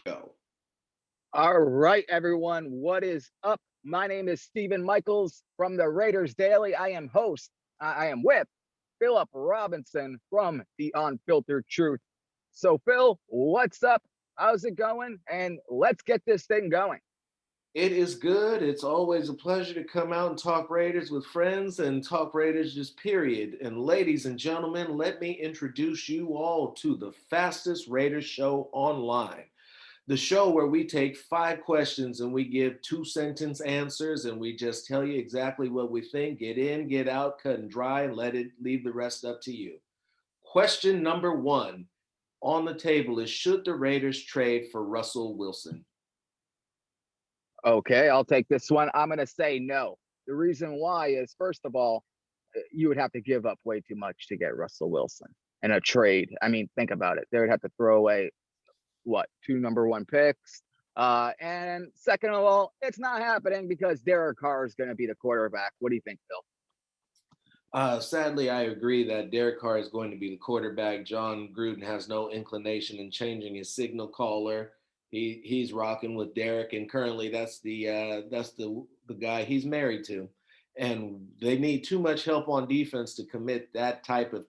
Go. All right, everyone. What is up? My name is Stephen Michaels from the Raiders Daily. I am with Philip Robinson from the Unfiltered Truth. So, Phil, what's up? How's it going? And let's get this thing going. It is good. It's always a pleasure to come out and talk Raiders with friends and talk Raiders just period. And ladies and gentlemen, let me introduce you all to the fastest Raiders show online. The show where we take 5 questions and we give 2 sentence answers and we just tell you exactly what we think. Get in, get out, cut and dry, and let it leave the rest up to you. Question number one on the table is: should the Raiders trade for Russell Wilson? Okay, I'll take this one. I'm going to say no. The reason why is, first of all, you would have to give up way too much to get Russell Wilson in a trade. I mean, think about it. They would have to throw away what, two number one picks. And second of all, it's not happening because Derek Carr is going to be the quarterback. What do you think, Phil? Sadly, I agree that Derek Carr is going to be the quarterback. John Gruden has no inclination in changing his signal caller. He's rocking with Derek, and currently that's the guy he's married to, and they need too much help on defense to commit that type of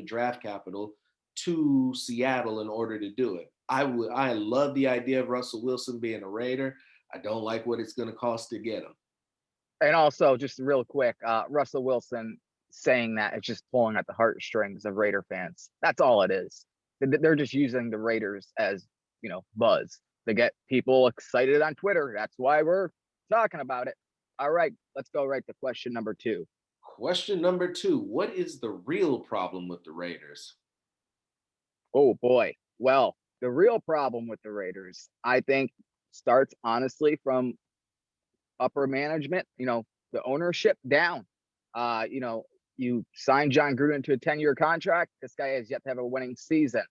draft capital to Seattle in order to do it. I love the idea of Russell Wilson being a Raider. I don't like what it's going to cost to get him. And also, just real quick, Russell Wilson saying that it's just pulling at the heartstrings of Raider fans. That's all it is. They're just using the Raiders as, buzz to get people excited on Twitter. That's why we're talking about it. All right, let's go right to question number two. Question number two: what is the real problem with the Raiders? Oh boy. Well, the real problem with the Raiders, I think, starts honestly from upper management, the ownership down. You sign John Gruden to a 10-year contract. This guy has yet to have a winning season.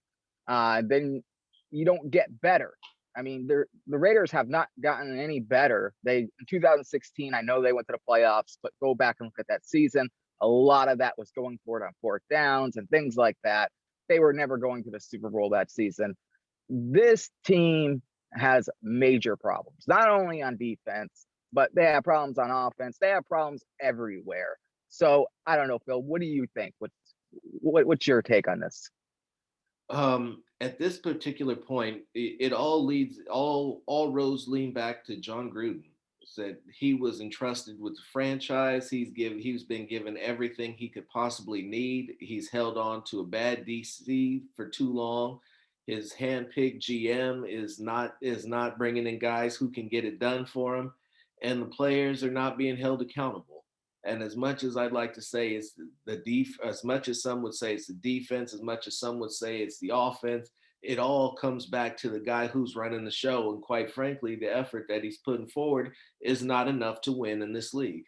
Then you don't get better. I mean, the Raiders have not gotten any better. They in 2016, I know they went to the playoffs, but go back and look at that season. A lot of that was going for it on fourth downs and things like that. They were never going to the Super Bowl that season. This team has major problems, not only on defense, but they have problems on offense. They have problems everywhere. So I don't know, Phil. What do you think? What's your take on this? At this particular point, it all leads all roads lean back to John Gruden. Said he was entrusted with the franchise. He's been given everything he could possibly need. He's held on to a bad DC for too long. His handpicked GM is not bringing in guys who can get it done for him, and the players are not being held accountable. And as much as I'd like to say it's as much as some would say it's the defense, as much as some would say it's the offense, it all comes back to the guy who's running the show. And quite frankly, the effort that he's putting forward is not enough to win in this league.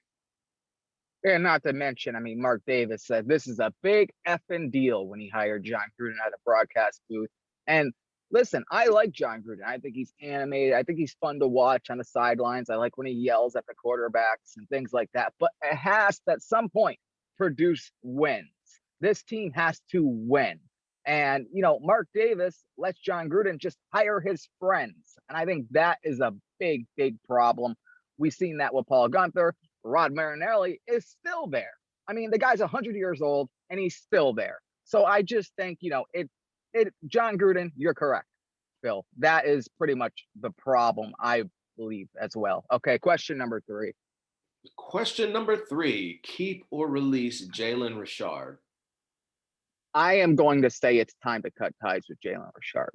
And not to mention, I mean, Mark Davis said this is a big effing deal when he hired John Gruden at a broadcast booth. And listen, I like John Gruden. I think he's animated. I think he's fun to watch on the sidelines. I like when he yells at the quarterbacks and things like that. But it has to, at some point, produce wins. This team has to win. And, Mark Davis lets John Gruden just hire his friends. And I think that is a big, big problem. We've seen that with Paul Gunther. Rod Marinelli is still there. I mean, the guy's 100 years old and he's still there. So I just think, John Gruden, you're correct, Phil. That is pretty much the problem, I believe, as well. Okay, question number three. Question number three: keep or release Jalen Richard? I am going to say it's time to cut ties with Jalen Richard.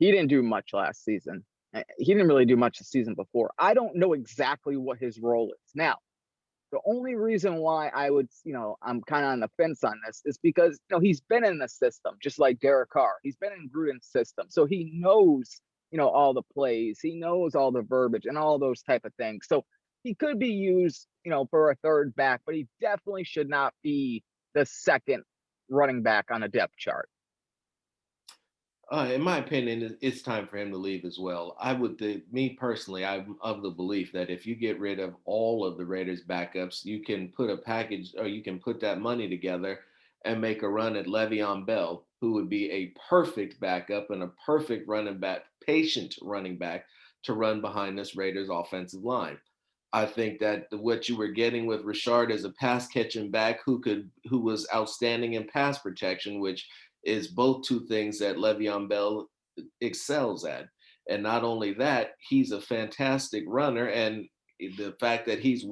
He didn't do much last season. He didn't really do much the season before. I don't know exactly what his role is. Now, the only reason why I'm kind of on the fence on this is because, he's been in the system, just like Derek Carr. He's been in Gruden's system. So he knows, all the plays. He knows all the verbiage and all those type of things. So he could be used, for a third back, but he definitely should not be the second running back on a depth chart. In my opinion, it's time for him to leave as well. Me personally, I'm of the belief that if you get rid of all of the Raiders' backups, you can put a package or you can put that money together and make a run at Le'Veon Bell. who would be a perfect backup and a perfect running back, patient running back to run behind this Raiders offensive line. I think that what you were getting with Richard is a pass catching back who was outstanding in pass protection, which is both two things that Le'Veon Bell excels at. And not only that, he's a fantastic runner. And the fact that he's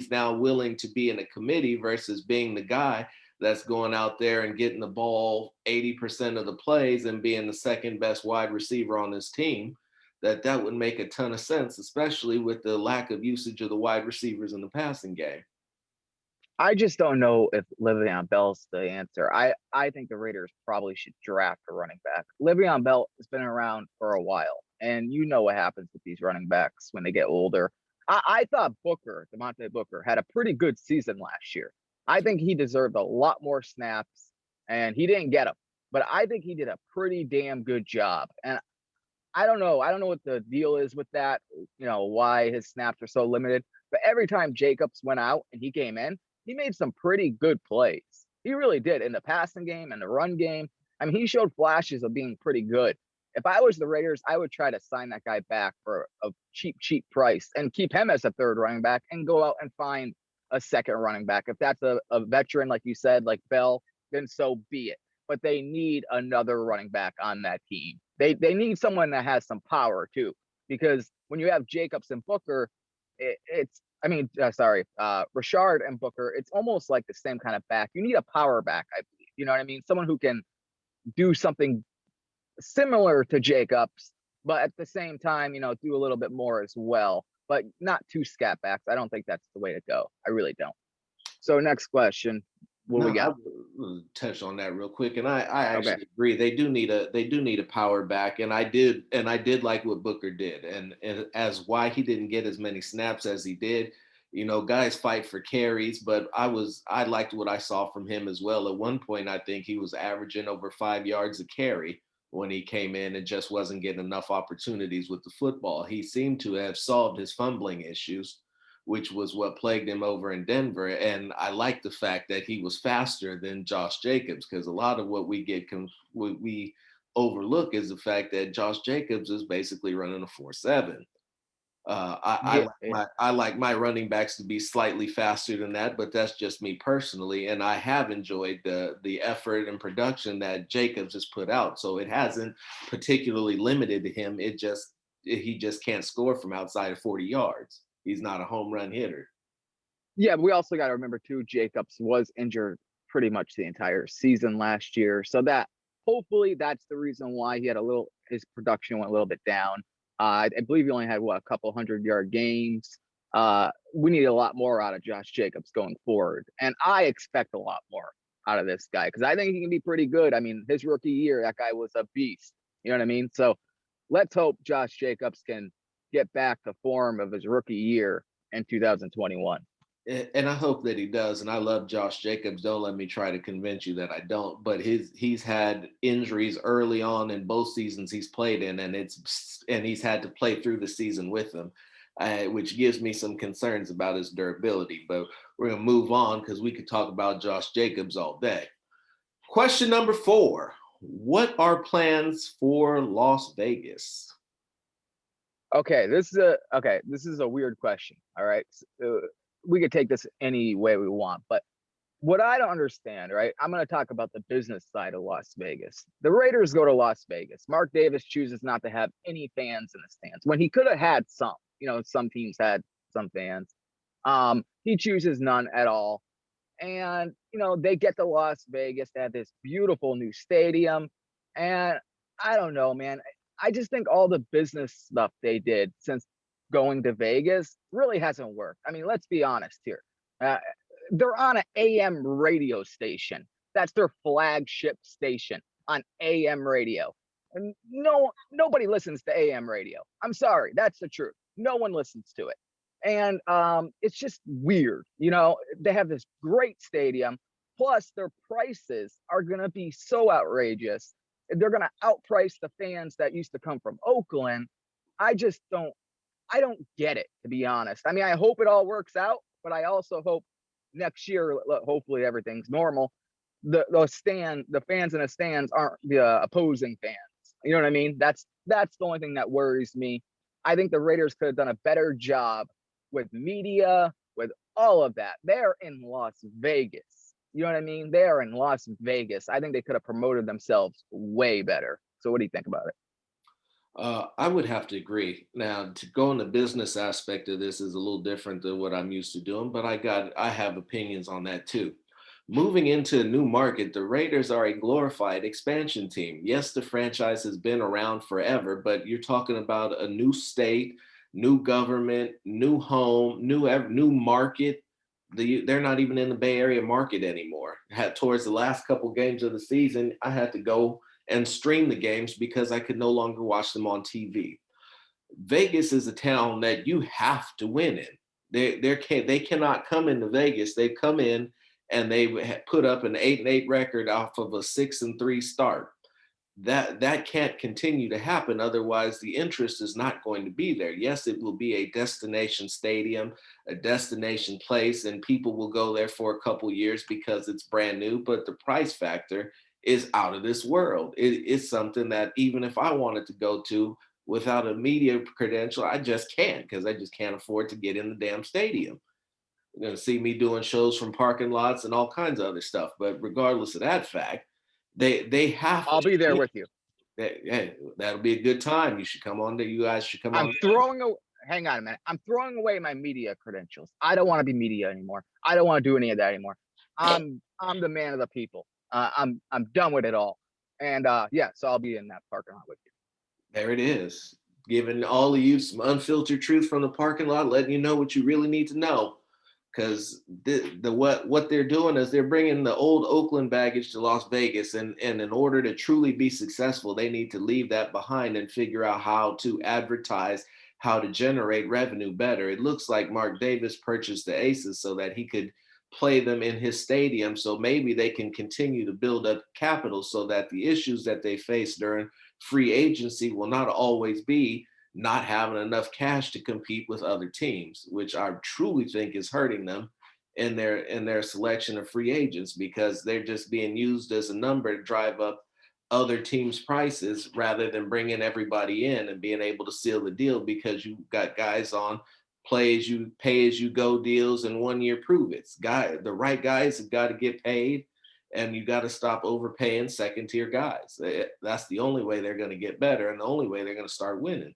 now willing to be in a committee versus being the guy that's going out there and getting the ball 80% of the plays and being the second best wide receiver on his team, that would make a ton of sense, especially with the lack of usage of the wide receivers in the passing game. I just don't know if Le'Veon Bell's the answer. I think the Raiders probably should draft a running back. Le'Veon Bell has been around for a while, and you know what happens with these running backs when they get older. I thought Devontae Booker, had a pretty good season last year. I think he deserved a lot more snaps, and he didn't get them. But I think he did a pretty damn good job. And I don't know. I don't know what the deal is with that, why his snaps are so limited. But every time Jacobs went out and he came in, he made some pretty good plays. He really did in the passing game and the run game. I mean, he showed flashes of being pretty good. If I was the Raiders, I would try to sign that guy back for a cheap, cheap price and keep him as a third running back and go out and find a second running back. If that's a veteran, like you said, like Bell, then so be it. But they need another running back on that team. They need someone that has some power too, because when you have Jacobs and Booker, Richard and Booker, it's almost like the same kind of back. You need a power back, I believe. You know what I mean? Someone who can do something similar to Jacobs, but at the same time, do a little bit more as well, but not two scat backs. I don't think that's the way to go. I really don't. So next question. What we No, I got? will touch on that real quick, and I Okay. actually agree. They do need a power back, and I did like what Booker did, and as why he didn't get as many snaps as he did. Guys fight for carries, but I liked what I saw from him as well. At one point, I think he was averaging over 5 yards a carry when he came in and just wasn't getting enough opportunities with the football. He seemed to have solved his fumbling issues, which was what plagued him over in Denver. And I like the fact that he was faster than Josh Jacobs, because a lot of what we overlook is the fact that Josh Jacobs is basically running a 4.7. Yeah. I like my running backs to be slightly faster than that, but that's just me personally. And I have enjoyed the effort and production that Jacobs has put out. So it hasn't particularly limited to him. He just can't score from outside of 40 yards. He's not a home run hitter. Yeah, but we also got to remember too, Jacobs was injured pretty much the entire season last year. So that hopefully that's the reason why his production went a little bit down. I believe he only had a couple 100-yard games. We need a lot more out of Josh Jacobs going forward. And I expect a lot more out of this guy because I think he can be pretty good. I mean, his rookie year, that guy was a beast. You know what I mean? So let's hope Josh Jacobs can get back to form of his rookie year in 2021. And I hope that he does. And I love Josh Jacobs. Don't let me try to convince you that I don't. But he's had injuries early on in both seasons he's played in, and he's had to play through the season with them, which gives me some concerns about his durability. But we're gonna move on because we could talk about Josh Jacobs all day. Question number 4: what are plans for Las Vegas? Okay, this is a weird question. All right, we could take this any way we want, but what I don't understand, right? I'm going to talk about the business side of Las Vegas. The Raiders go to Las Vegas. Mark Davis chooses not to have any fans in the stands when he could have had some. Some teams had some fans. He chooses none at all. And they get to Las Vegas. They have this beautiful new stadium, and I don't know, man. I just think all the business stuff they did since going to Vegas really hasn't worked. I mean, let's be honest here. Uh, they're on an AM radio station. That's their flagship station on AM radio. And nobody listens to AM radio. I'm sorry, that's the truth. No one listens to it. And it's just weird. They have this great stadium. Plus, their prices are going to be so outrageous. They're going to outprice the fans that used to come from Oakland. I just don't get it, to be honest. I mean, I hope it all works out, but I also hope next year, hopefully everything's normal. the fans in the stands aren't the opposing fans. You know what I mean? That's the only thing that worries me. I think the Raiders could have done a better job with media, with all of that. They're in Las Vegas. You know what I mean? They are in Las Vegas. I think they could have promoted themselves way better. So what do you think about it? I would have to agree. Now, to go in the business aspect of this is a little different than what I'm used to doing, but I have opinions on that too. Moving into a new market, the Raiders are a glorified expansion team. Yes, the franchise has been around forever, but you're talking about a new state, new government, new home, new market. They're not even in the Bay Area market anymore. Towards the last couple games of the season, I had to go and stream the games because I could no longer watch them on TV. Vegas is a town that you have to win in. They cannot come into Vegas. They've come in and they put up an 8-8 record off of a 6-3 start. That can't continue to happen. Otherwise, the interest is not going to be there. Yes, it will be a destination stadium, a destination place, and people will go there for a couple years because it's brand new. But the price factor is out of this world. It's something that even if I wanted to go to without a media credential, I just can't because I just can't afford to get in the damn stadium. You're going to see me doing shows from parking lots and all kinds of other stuff. But regardless of that fact, they have I'll be there to. with you. Hey, that'll be a good time. You should come on. You guys should come on. Hang on a minute. I'm throwing away my media credentials. I don't want to be media anymore. I don't want to do any of that anymore. I'm the man of the people. I'm done with it all. And yeah, so I'll be in that parking lot with you. There it is. Giving all of you some unfiltered truth from the parking lot, letting you know what you really need to know. Because what they're doing is they're bringing the old Oakland baggage to Las Vegas, and in order to truly be successful, they need to leave that behind and figure out how to advertise, how to generate revenue better. It looks like Mark Davis purchased the Aces so that he could play them in his stadium, so maybe they can continue to build up capital so that the issues that they face during free agency will not always be not having enough cash to compete with other teams, which I truly think is hurting them in their selection of free agents because they're just being used as a number to drive up other teams' prices rather than bringing everybody in and being able to seal the deal because you got guys on pay as you go deals and 1 year prove it's the right guys have got to get paid and you got to stop overpaying second tier guys. That's the only way they're going to get better and the only way they're going to start winning.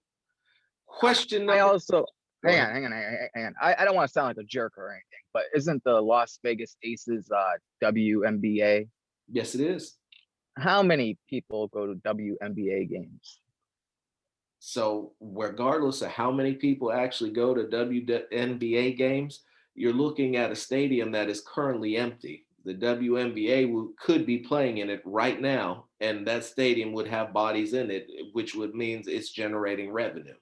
Question I number. also Go hang ahead. on, hang on, hang on. I don't want to sound like a jerk or anything, but isn't the Las Vegas Aces WNBA? Yes, it is. How many people go to WNBA games? So, regardless of how many people actually go to WNBA games, you're looking at a stadium that is currently empty. The WNBA could be playing in it right now, and that stadium would have bodies in it, which would means it's generating revenue.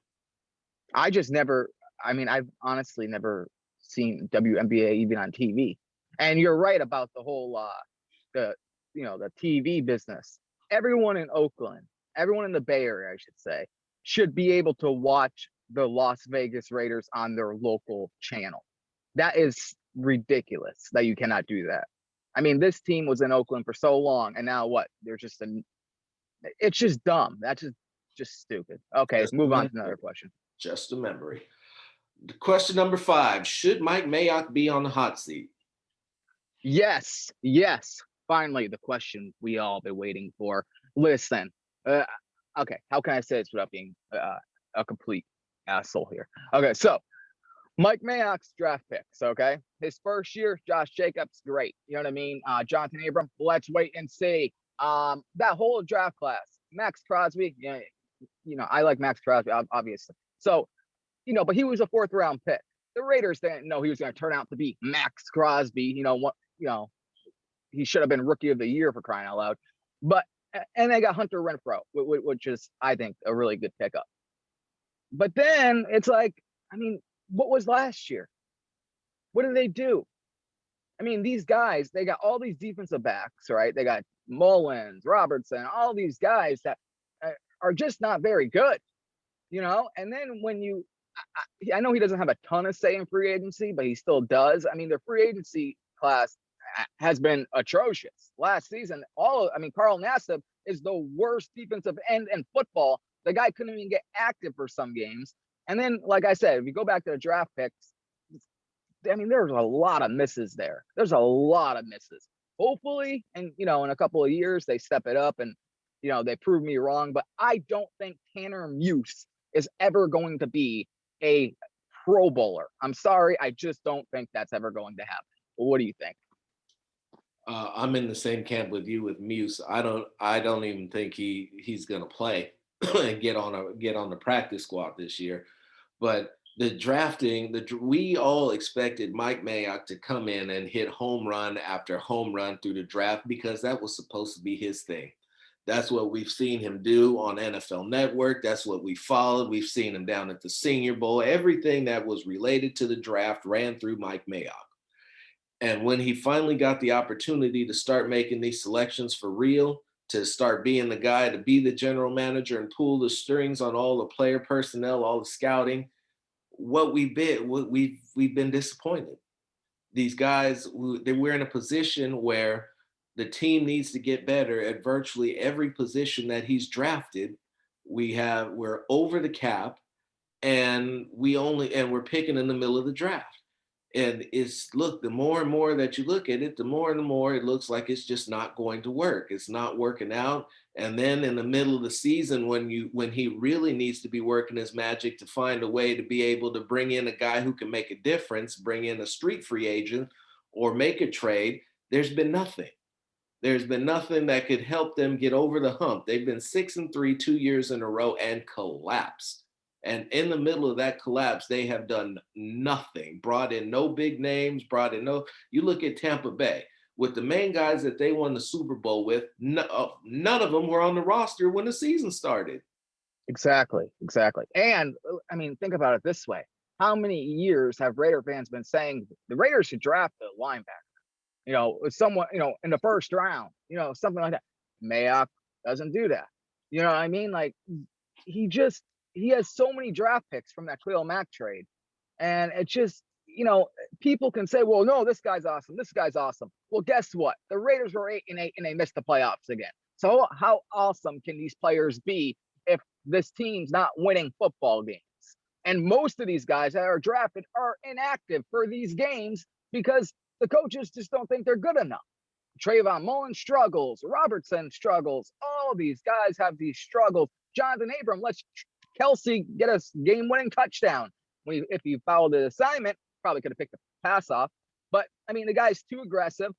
I just never. I mean, I've honestly never seen WNBA even on TV. And you're right about the whole the the TV business. Everyone in Oakland, everyone in the Bay Area, I should say, should be able to watch the Las Vegas Raiders on their local channel. That is ridiculous that you cannot do that. I mean, this team was in Oakland for so long, and now what? They're just it's just dumb. That's just stupid. Okay, Just a move on to memory. another question. Just a memory. Question number 5: should Mike Mayock be on the hot seat? Yes, yes. Finally, the question we all been waiting for. Listen, uh, okay, how can I say this without being a complete asshole here? Okay, so Mike Mayock's draft picks. Okay, his first year, Josh Jacobs, great. You know what I mean? Jonathan Abram, let's wait and see. That whole draft class, Max Crosby. Yeah, I like Max Crosby, obviously. So, but he was a fourth round pick. The Raiders didn't know he was going to turn out to be Max Crosby. He should have been rookie of the year for crying out loud. But and they got Hunter Renfro, which is I think a really good pickup. But then it's like, I mean, what was last year? What did they do? I mean, these guys, they got all these defensive backs, right? They got Mullins, Robertson, all these guys that are just not very good, And then when I know he doesn't have a ton of say in free agency, but he still does. I mean, the free agency class, has been atrocious last season. Carl Nassib is the worst defensive end in football. The guy couldn't even get active for some games. And then, like I said, if you go back to the draft picks, there's a lot of misses there. There's a lot of misses. Hopefully, and in a couple of years, they step it up and they prove me wrong. But I don't think Tanner Muse is ever going to be a Pro Bowler. I'm sorry, I just don't think that's ever going to happen. Well, what do you think? I'm in the same camp with you with Muse. I don't even think he's gonna play and get on the practice squad this year. But the drafting, we all expected Mike Mayock to come in and hit home run after home run through the draft because that was supposed to be his thing. That's what we've seen him do on NFL Network. That's what we followed. We've seen him down at the Senior Bowl. Everything that was related to the draft ran through Mike Mayock. And when he finally got the opportunity to start making these selections for real, to start being the guy, to be the general manager and pull the strings on all the player personnel, all the scouting, we've been disappointed. These guys, we're in a position where the team needs to get better at virtually every position that he's drafted. We're over the cap, and we're picking in the middle of the draft. And the more and more that you look at it, the more and more it looks like it's just not going to work. It's not working out. And then in the middle of the season, when he really needs to be working his magic to find a way to be able to bring in a guy who can make a difference, bring in a street free agent or make a trade, there's been nothing. There's been nothing that could help them get over the hump. They've been 6-3 2 years in a row and collapsed. And in the middle of that collapse, they have done nothing, brought in no big names, you look at Tampa Bay with the main guys that they won the Super Bowl with, none of them were on the roster when the season started. Exactly. And think about it this way. How many years have Raider fans been saying the Raiders should draft a linebacker? Someone, in the first round, something like that. Mayock doesn't do that. You know what I mean? Like he has so many draft picks from that Khalil Mack trade. And it just, people can say, well, no, this guy's awesome. This guy's awesome. Well, guess what? The Raiders were 8-8 and they missed the playoffs again. So how awesome can these players be if this team's not winning football games? And most of these guys that are drafted are inactive for these games because the coaches just don't think they're good enough. Trayvon Mullen struggles. Robertson struggles. All these guys have these struggles. Jonathan Abram lets Kelsey get a game-winning touchdown. If he followed the assignment, probably could have picked the pass off. But, the guy's too aggressive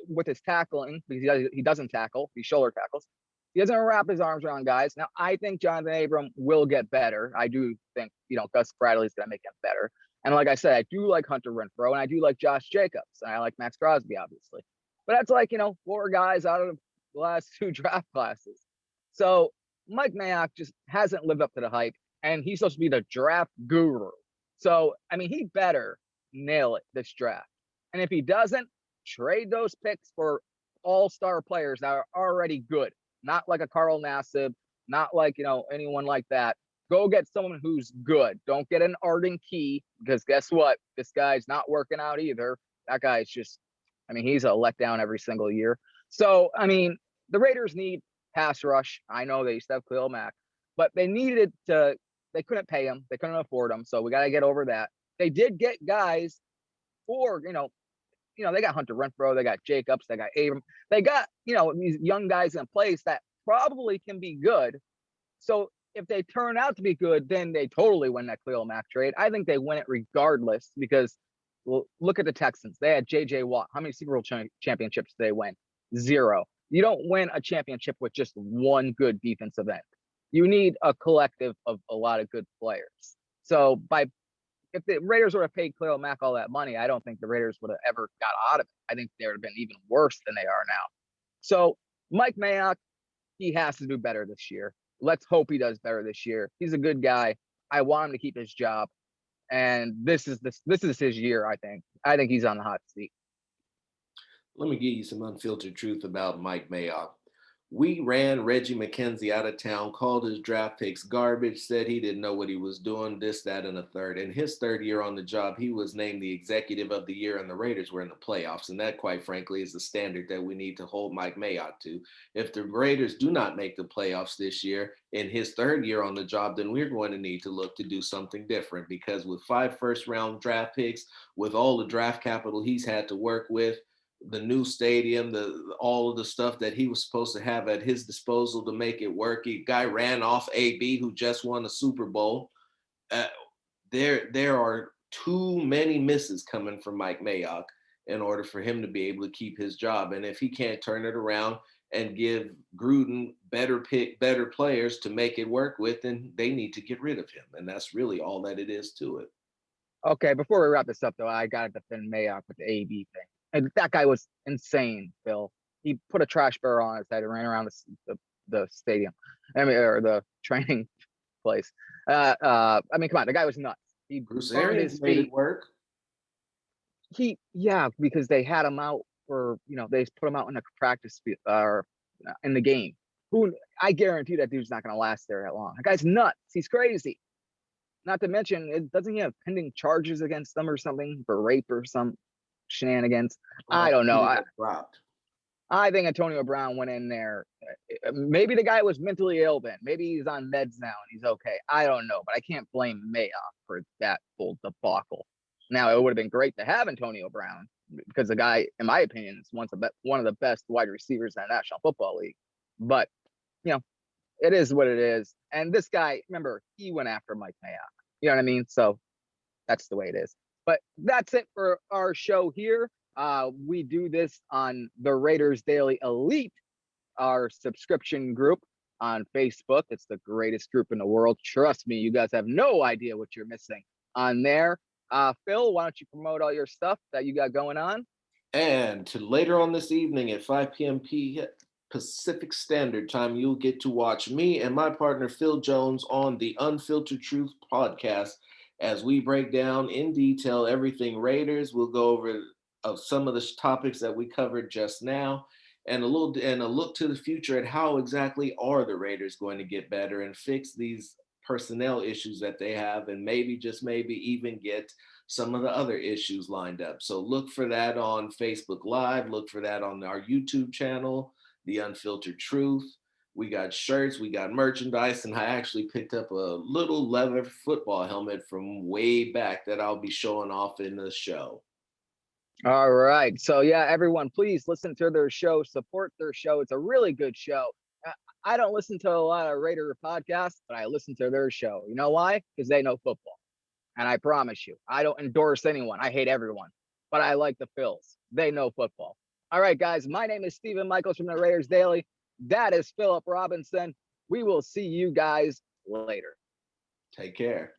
with his tackling because he doesn't tackle. He shoulder tackles. He doesn't wrap his arms around guys. Now, I think Jonathan Abram will get better. I do think, Gus Bradley's going to make him better. And like I said, I do like Hunter Renfrow, and I do like Josh Jacobs, and I like Max Crosby, obviously. But that's like, 4 guys out of the last 2 draft classes. So Mike Mayock just hasn't lived up to the hype, and he's supposed to be the draft guru. So, he better nail it this draft. And if he doesn't, trade those picks for all-star players that are already good. Not like a Carl Nassib, not like, anyone like that. Go get someone who's good. Don't get an Arden Key, because guess what? This guy's not working out either. That guy's just, he's a letdown every single year. So, the Raiders need pass rush. I know they used to have Khalil Mack, but they couldn't pay him. They couldn't afford him. So we got to get over that. They did get guys for, they got Hunter Renfrow, they got Jacobs, they got Abram. They got, these young guys in place that probably can be good. So if they turn out to be good, then they totally win that Khalil Mack trade. I think they win it regardless because, look at the Texans. They had J.J. Watt. How many Super Bowl championships did they win? 0. You don't win a championship with just one good defensive end. You need a collective of a lot of good players. So if the Raiders would have paid Khalil Mack all that money, I don't think the Raiders would have ever got out of it. I think they would have been even worse than they are now. So Mike Mayock, he has to do better this year. Let's hope he does better this year. He's a good guy. I want him to keep his job. And this is his year, I think. I think he's on the hot seat. Let me give you some unfiltered truth about Mike Mayock. We ran Reggie McKenzie out of town, called his draft picks garbage, said he didn't know what he was doing, this, that, and a third. In his third year on the job, he was named the executive of the year, and the Raiders were in the playoffs. And that, quite frankly, is the standard that we need to hold Mike Mayock to. If the Raiders do not make the playoffs this year in his third year on the job, then we're going to need to look to do something different, because with 5 first-round draft picks, with all the draft capital he's had to work with, the new stadium, the all of the stuff that he was supposed to have at his disposal to make it work. The guy ran off AB, who just won a Super Bowl. Uh, there are too many misses coming from Mike Mayock in order for him to be able to keep his job. And if he can't turn it around and give Gruden better players to make it work with, then they need to get rid of him. And that's really all that it is to it. Okay, before we wrap this up, though, I got to defend Mayock with the AB thing. And that guy was insane, Phil. He put a trash barrel on his head and ran around the stadium, I mean, or the training place. I mean, come on, the guy was nuts. He Bruce burned Arians his made feet. it work. Yeah, because they had him out for, they put him out in the practice or in the game. I guarantee that dude's not going to last there that long. The guy's nuts. He's crazy. Not to mention, doesn't he have pending charges against them or something for rape or some shenanigans? I don't know. I think Antonio Brown went in there. Maybe the guy was mentally ill then. Maybe he's on meds now and he's okay. I don't know, but I can't blame Mayock for that full debacle. Now, it would have been great to have Antonio Brown, because the guy, in my opinion, is one of the best wide receivers in the National Football League. But, it is what it is. And this guy, remember, he went after Mike Mayock. You know what I mean? So that's the way it is. But that's it for our show here. We do this on the Raiders Daily Elite, our subscription group on Facebook. It's the greatest group in the world. Trust me, you guys have no idea what you're missing on there. Phil, why don't you promote all your stuff that you got going on? And later on this evening at 5 p.m. Pacific Standard Time, you'll get to watch me and my partner Phil Jones on the Unfiltered Truth podcast as we break down in detail everything Raiders. We'll go over some of the topics that we covered just now, and a look to the future at how exactly are the Raiders going to get better and fix these personnel issues that they have, and maybe, just maybe, even get some of the other issues lined up. So look for that on Facebook Live. Look for that on our YouTube channel, The Unfiltered Truth. We got shirts, we got merchandise, and I actually picked up a little leather football helmet from way back that I'll be showing off in the show. All right. So, yeah, everyone, please listen to their show, support their show. It's a really good show. I don't listen to a lot of Raider podcasts, but I listen to their show. You know why? Because they know football. And I promise you, I don't endorse anyone. I hate everyone, but I like the Phils. They know football. All right, guys, my name is Stephen Michaels from the Raiders Daily. That is Philip Robinson. We will see you guys later. Take care.